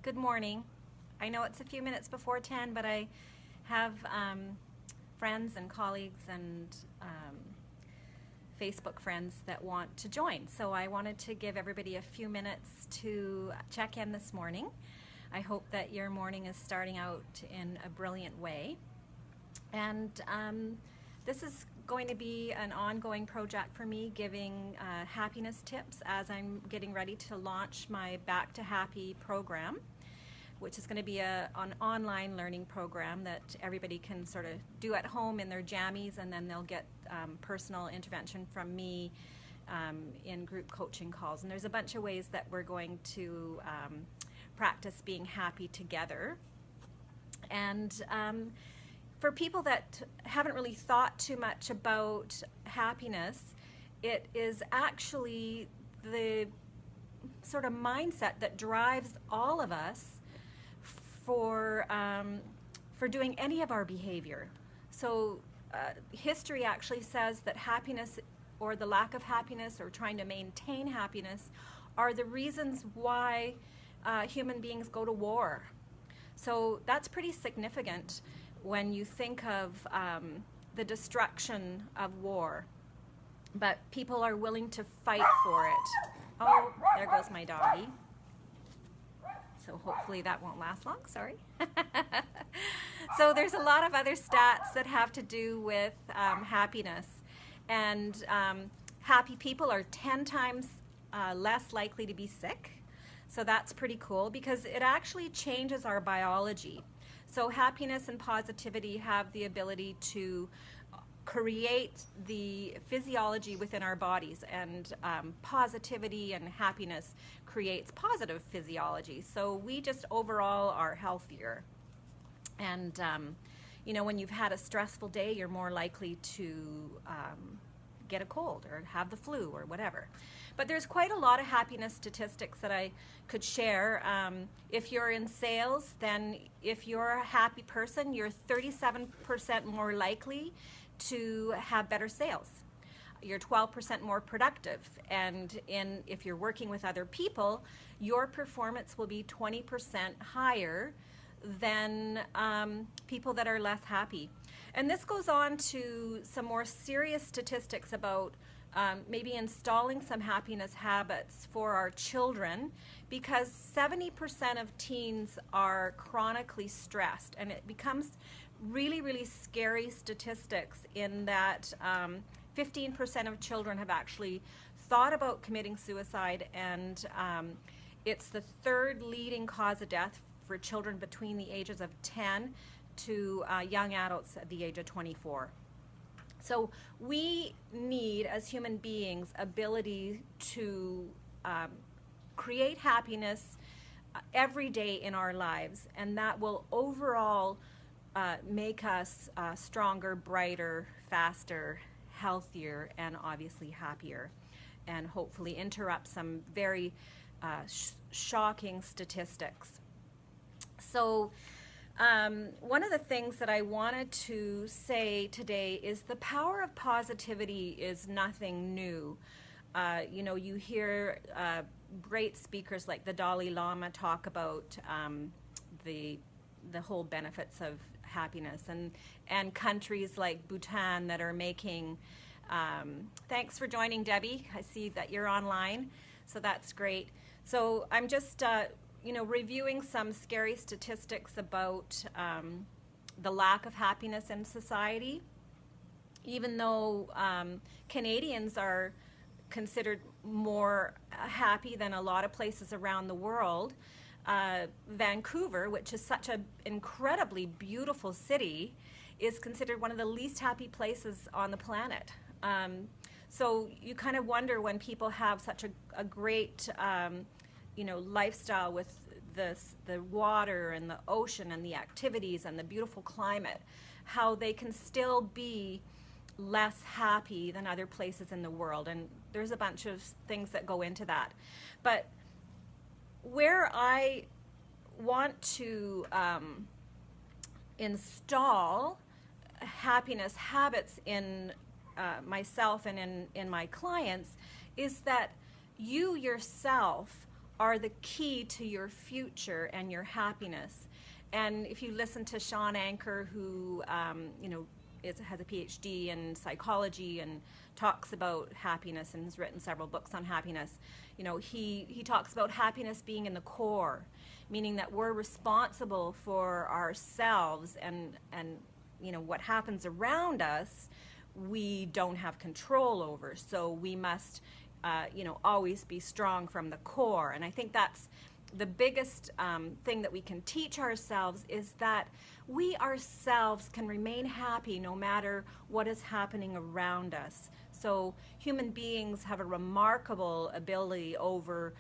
Good morning. I know it's a few minutes before 10, but I have friends and colleagues and Facebook friends that want to join. So I wanted to give everybody a few minutes to check in this morning. I hope that your morning is starting out in a brilliant way. And this is going to be an ongoing project for me, giving happiness tips as I'm getting ready to launch my Back to Happy program, which is going to be an online learning program that everybody can sort of do at home in their jammies, and then they'll get personal intervention from me in group coaching calls. And there's a bunch of ways that we're going to practice being happy together. And for people that haven't really thought too much about happiness, it is actually the sort of mindset that drives all of us for doing any of our behavior. So history actually says that happiness, or the lack of happiness, or trying to maintain happiness, are the reasons why human beings go to war. So that's pretty significant when you think of the destruction of war. But people are willing to fight for it. Oh, there goes my doggy. So hopefully that won't last long, sorry. So there's a lot of other stats that have to do with happiness. And happy people are 10 times less likely to be sick. So that's pretty cool because it actually changes our biology. So happiness and positivity have the ability to create the physiology within our bodies, and positivity and happiness creates positive physiology. So we just overall are healthier. And you know, when you've had a stressful day, you're more likely to get a cold or have the flu or whatever. But there's quite a lot of happiness statistics that I could share. If you're in sales, then if you're a happy person, you're 37% more likely to have better sales. You're 12% more productive. And if you're working with other people, your performance will be 20% higher than people that are less happy. And this goes on to some more serious statistics about maybe installing some happiness habits for our children, because 70% of teens are chronically stressed, and it becomes really, really scary statistics in that 15% of children have actually thought about committing suicide, and it's the third leading cause of death for children between the ages of 10 to young adults at the age of 24. So we need, as human beings, ability to create happiness every day in our lives, and that will overall make us stronger, brighter, faster, healthier, and obviously happier, and hopefully interrupt some very shocking statistics. So one of the things that I wanted to say today is the power of positivity is nothing new. You know, you hear great speakers like the Dalai Lama talk about the whole benefits of happiness, and countries like Bhutan that are making, thanks for joining, Debbie. I see that you're online, so that's great. So I'm just you know, reviewing some scary statistics about the lack of happiness in society. Even though Canadians are considered more happy than a lot of places around the world, Vancouver, which is such an incredibly beautiful city, is considered one of the least happy places on the planet. So you kind of wonder, when people have such a great you know, lifestyle with the water and the ocean and the activities and the beautiful climate, how they can still be less happy than other places in the world. And there's a bunch of things that go into that. But where I want to install happiness habits in myself and in my clients is that you yourself are the key to your future and your happiness. And if you listen to Sean Anker, who has a PhD in psychology and talks about happiness and has written several books on happiness, he talks about happiness being in the core, meaning that we're responsible for ourselves, and what happens around us we don't have control over. So we must always be strong from the core. And I think that's the biggest thing that we can teach ourselves, is that we ourselves can remain happy no matter what is happening around us. So human beings have a remarkable ability over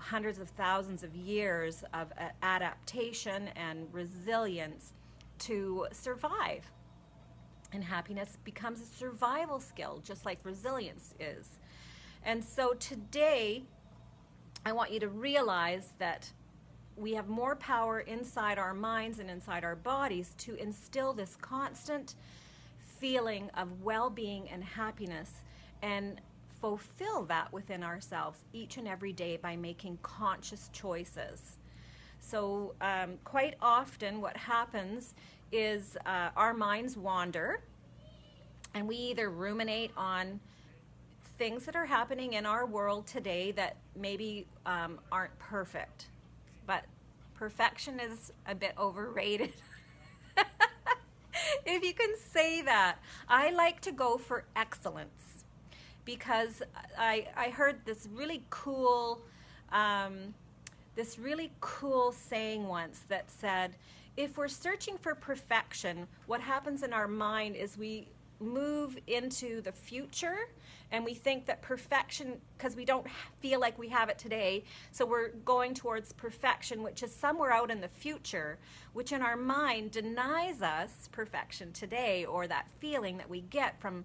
hundreds of thousands of years of adaptation and resilience to survive. And happiness becomes a survival skill, just like resilience is. And so today, I want you to realize that we have more power inside our minds and inside our bodies to instill this constant feeling of well-being and happiness, and fulfill that within ourselves each and every day by making conscious choices. So quite often what happens is our minds wander, and we either ruminate on things that are happening in our world today that maybe aren't perfect. But perfection is a bit overrated. If you can say that. I like to go for excellence, because I heard this really cool saying once that said, if we're searching for perfection, what happens in our mind is we move into the future, and we think that perfection, because we don't feel like we have it today, so we're going towards perfection, which is somewhere out in the future, which in our mind denies us perfection today, or that feeling that we get from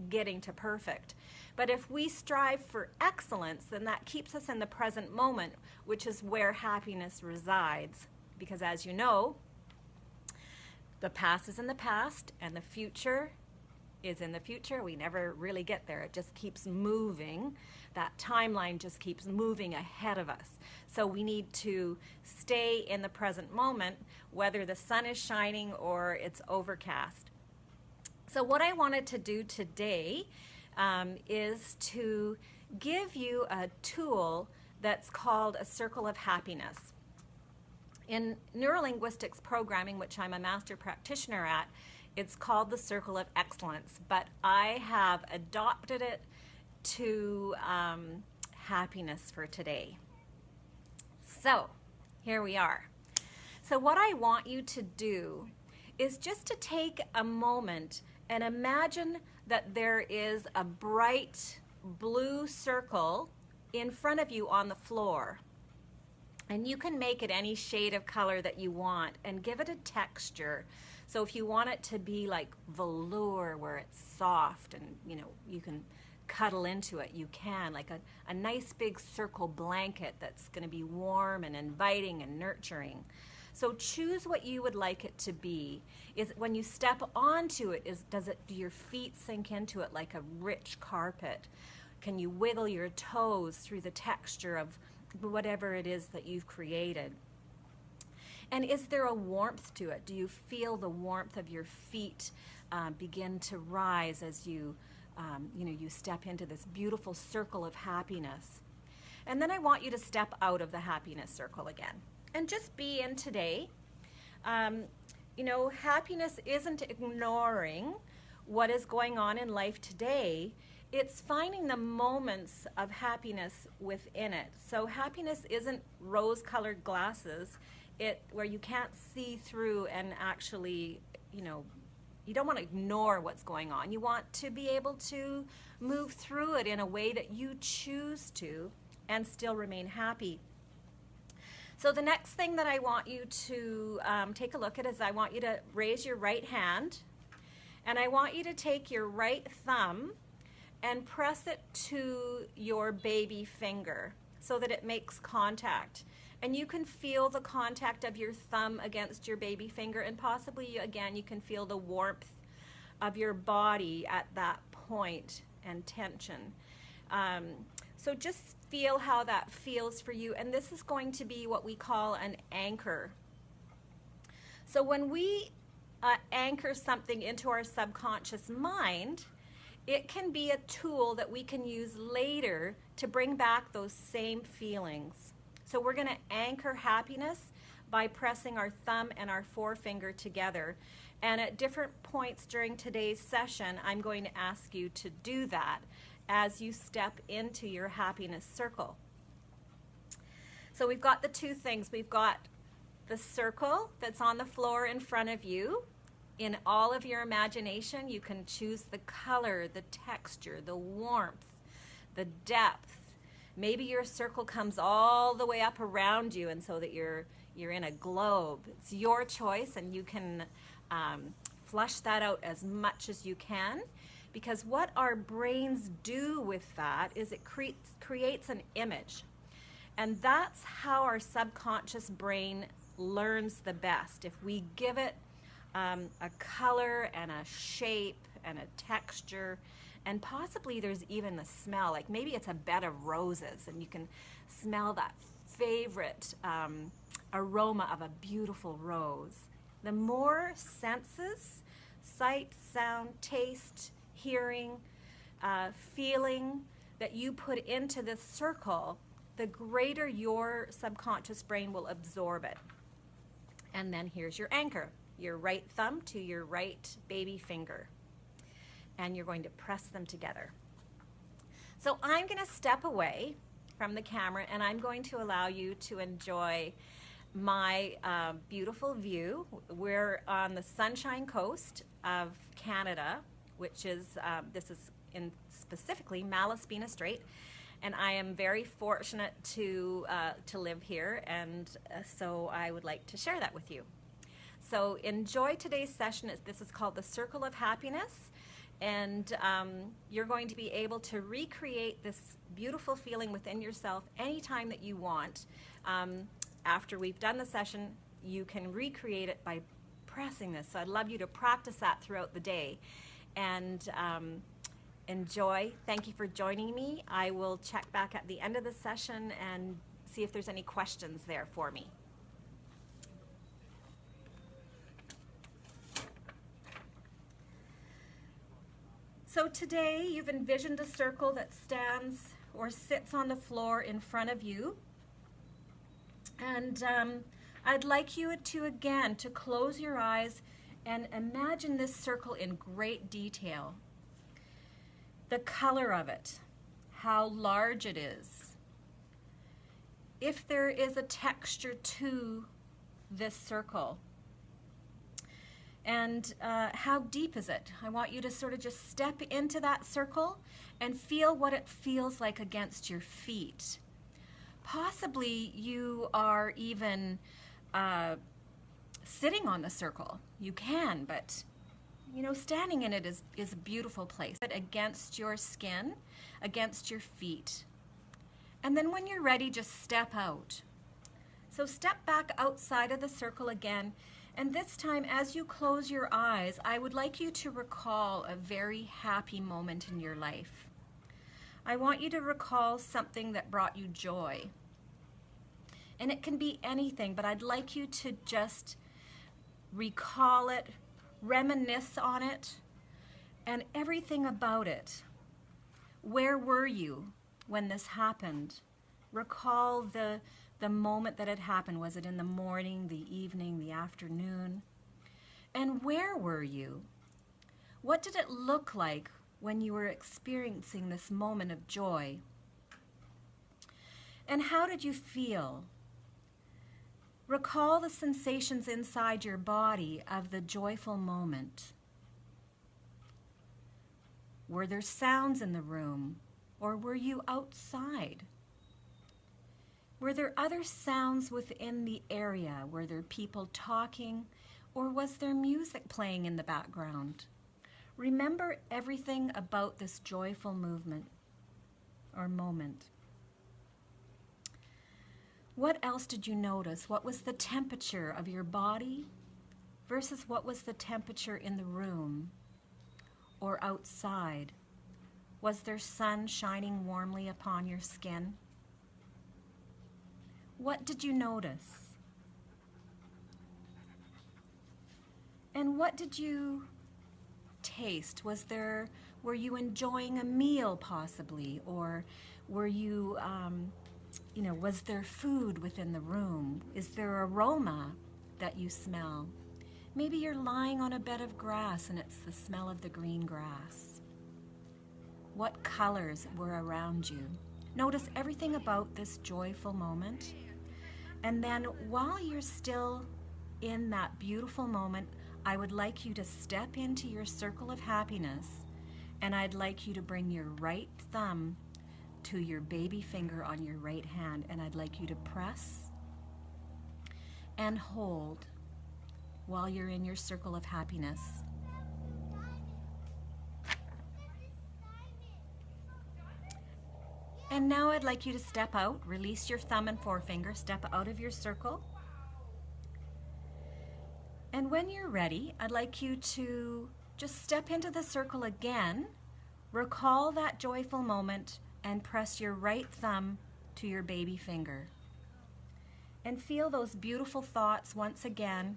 getting to perfect. But if we strive for excellence, then that keeps us in the present moment, which is where happiness resides. Because as you know, the past is in the past, and the future is in the future. We never really get there. It just keeps moving. That timeline just keeps moving ahead of us. So we need to stay in the present moment, whether the sun is shining or it's overcast. So what I wanted to do today is to give you a tool that's called a circle of happiness. In neurolinguistics programming, which I'm a master practitioner at, it's called the Circle of Excellence, but I have adopted it to happiness for today. So here we are. So what I want you to do is just to take a moment and imagine that there is a bright blue circle in front of you on the floor. And you can make it any shade of color that you want and give it a texture. So if you want it to be like velour, where it's soft and you can cuddle into it, you can, like a nice big circle blanket that's going to be warm and inviting and nurturing. So choose what you would like it to be. Is when you step onto it, do your feet sink into it like a rich carpet? Can you wiggle your toes through the texture of whatever it is that you've created? And is there a warmth to it? Do you feel the warmth of your feet begin to rise as you step into this beautiful circle of happiness? And then I want you to step out of the happiness circle again and just be in today. Happiness isn't ignoring what is going on in life today. It's finding the moments of happiness within it. So happiness isn't rose-colored glasses, where you can't see through and actually, you don't want to ignore what's going on. You want to be able to move through it in a way that you choose to and still remain happy. So the next thing that I want you to take a look at is I want you to raise your right hand, and I want you to take your right thumb and press it to your baby finger so that it makes contact. And you can feel the contact of your thumb against your baby finger, and possibly, again, you can feel the warmth of your body at that point and tension. So just feel how that feels for you. And this is going to be what we call an anchor. So when we anchor something into our subconscious mind, it can be a tool that we can use later to bring back those same feelings. So we're going to anchor happiness by pressing our thumb and our forefinger together. And at different points during today's session, I'm going to ask you to do that as you step into your happiness circle. So we've got the two things. We've got the circle that's on the floor in front of you. In all of your imagination, you can choose the color, the texture, the warmth, the depth. Maybe your circle comes all the way up around you, and so that you're in a globe. It's your choice, and you can flush that out as much as you can, because what our brains do with that is it creates an image. And that's how our subconscious brain learns the best. If we give it a color and a shape and a texture, and possibly there's even a smell, like maybe it's a bed of roses and you can smell that favorite aroma of a beautiful rose. The more senses, sight, sound, taste, hearing, feeling that you put into this circle, the greater your subconscious brain will absorb it. And then here's your anchor. Your right thumb to your right baby finger. And you're going to press them together. So I'm going to step away from the camera and I'm going to allow you to enjoy my beautiful view. We're on the Sunshine Coast of Canada, which is, this is in specifically Malaspina Strait. And I am very fortunate to live here, and so I would like to share that with you. So enjoy today's session. This is called the Circle of Happiness, and you're going to be able to recreate this beautiful feeling within yourself anytime that you want. After we've done the session, you can recreate it by pressing this. So I'd love you to practice that throughout the day. And enjoy. Thank you for joining me. I will check back at the end of the session and see if there's any questions there for me. So today you've envisioned a circle that stands or sits on the floor in front of you. And I'd like you to again to close your eyes and imagine this circle in great detail. The color of it, how large it is, if there is a texture to this circle, and how deep is it. I want you to sort of just step into that circle and feel what it feels like against your feet. Possibly you are even sitting on the circle. You can, but you know, standing in it is a beautiful place. But against your skin, against your feet. And then when you're ready, just step out. So step back outside of the circle again. And this time, as you close your eyes, I would like you to recall a very happy moment in your life. I want you to recall something that brought you joy. And it can be anything, but I'd like you to just recall it, reminisce on it, and everything about it. Where were you when this happened? Recall the moment that it happened. Was it in the morning, the evening, the afternoon? And where were you? What did it look like when you were experiencing this moment of joy? And how did you feel? Recall the sensations inside your body of the joyful moment. Were there sounds in the room, or were you outside? Were there other sounds within the area? Were there people talking, or was there music playing in the background? Remember everything about this joyful movement or moment. What else did you notice? What was the temperature of your body versus what was the temperature in the room or outside? Was there sun shining warmly upon your skin? What did you notice? And what did you taste? Were you enjoying a meal possibly? Or were you, was there food within the room? Is there aroma that you smell? Maybe you're lying on a bed of grass and it's the smell of the green grass. What colors were around you? Notice everything about this joyful moment. And then while you're still in that beautiful moment, I would like you to step into your circle of happiness, and I'd like you to bring your right thumb to your baby finger on your right hand, and I'd like you to press and hold while you're in your circle of happiness. And now I'd like you to step out, release your thumb and forefinger, step out of your circle. And when you're ready, I'd like you to just step into the circle again, recall that joyful moment, and press your right thumb to your baby finger. And feel those beautiful thoughts once again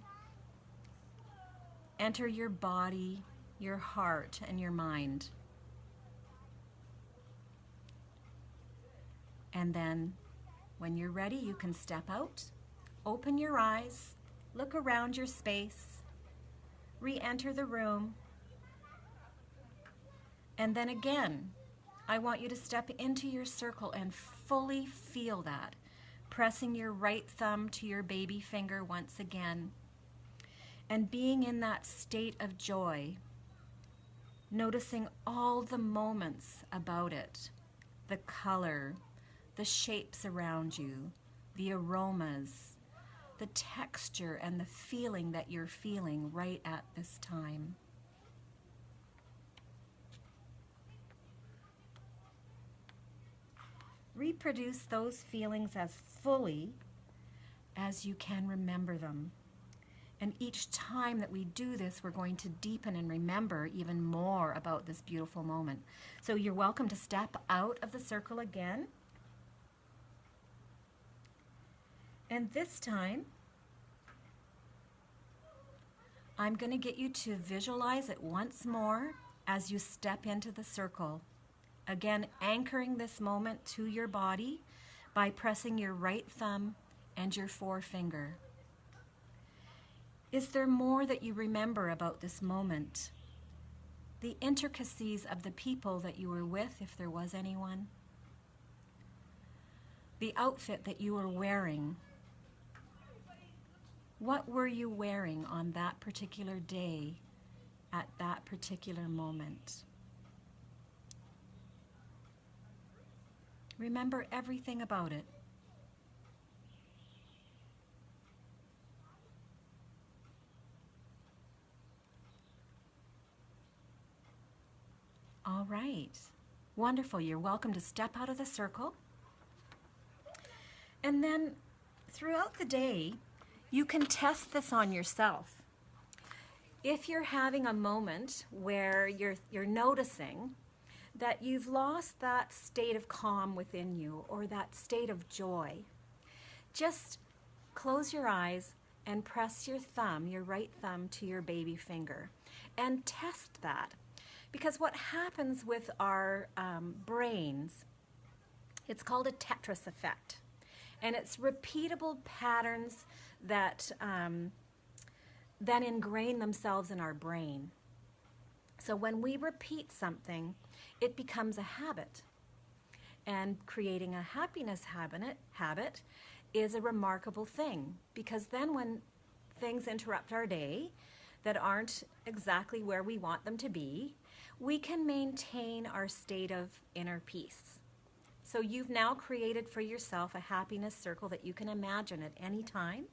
enter your body, your heart, and your mind. And then when you're ready, you can step out, open your eyes, look around your space, re-enter the room, and then again, I want you to step into your circle and fully feel that, pressing your right thumb to your baby finger once again, and being in that state of joy, noticing all the moments about it, the color, the shapes around you, the aromas, the texture and the feeling that you're feeling right at this time. Reproduce those feelings as fully as you can remember them. And each time that we do this, we're going to deepen and remember even more about this beautiful moment. So you're welcome to step out of the circle again. And this time, I'm going to get you to visualize it once more as you step into the circle. Again, anchoring this moment to your body by pressing your right thumb and your forefinger. Is there more that you remember about this moment? The intricacies of the people that you were with, if there was anyone. The outfit that you were wearing. What were you wearing on that particular day, at that particular moment? Remember everything about it. All right, wonderful. You're welcome to step out of the circle. And then throughout the day, you can test this on yourself. If you're having a moment where you're noticing that you've lost that state of calm within you or that state of joy, just close your eyes and press your thumb, your right thumb, to your baby finger and test that. Because what happens with our brains, it's called a Tetris effect. And it's repeatable patterns that then ingrain themselves in our brain. So when we repeat something, it becomes a habit. And creating a happiness habit is a remarkable thing, because then when things interrupt our day that aren't exactly where we want them to be, we can maintain our state of inner peace. So you've now created for yourself a happiness circle that you can imagine at any time,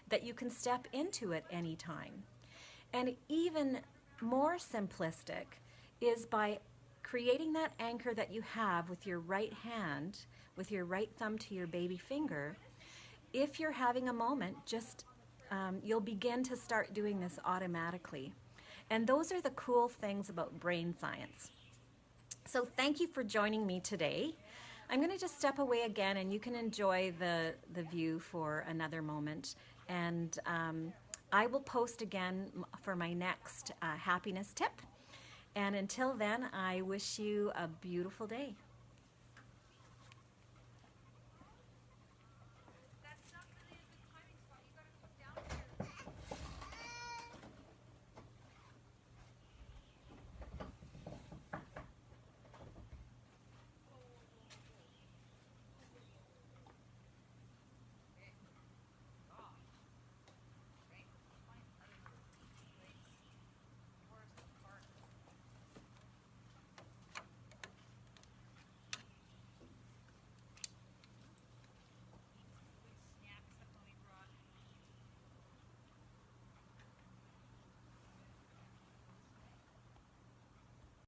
that you can step into at any time. And even more simplistic is by creating that anchor that you have with your right hand, with your right thumb to your baby finger. If you're having a moment, just you'll begin to start doing this automatically. And those are the cool things about brain science. So thank you for joining me today. I'm going to just step away again, and you can enjoy the view for another moment. And I will post again for my next happiness tip. And until then, I wish you a beautiful day.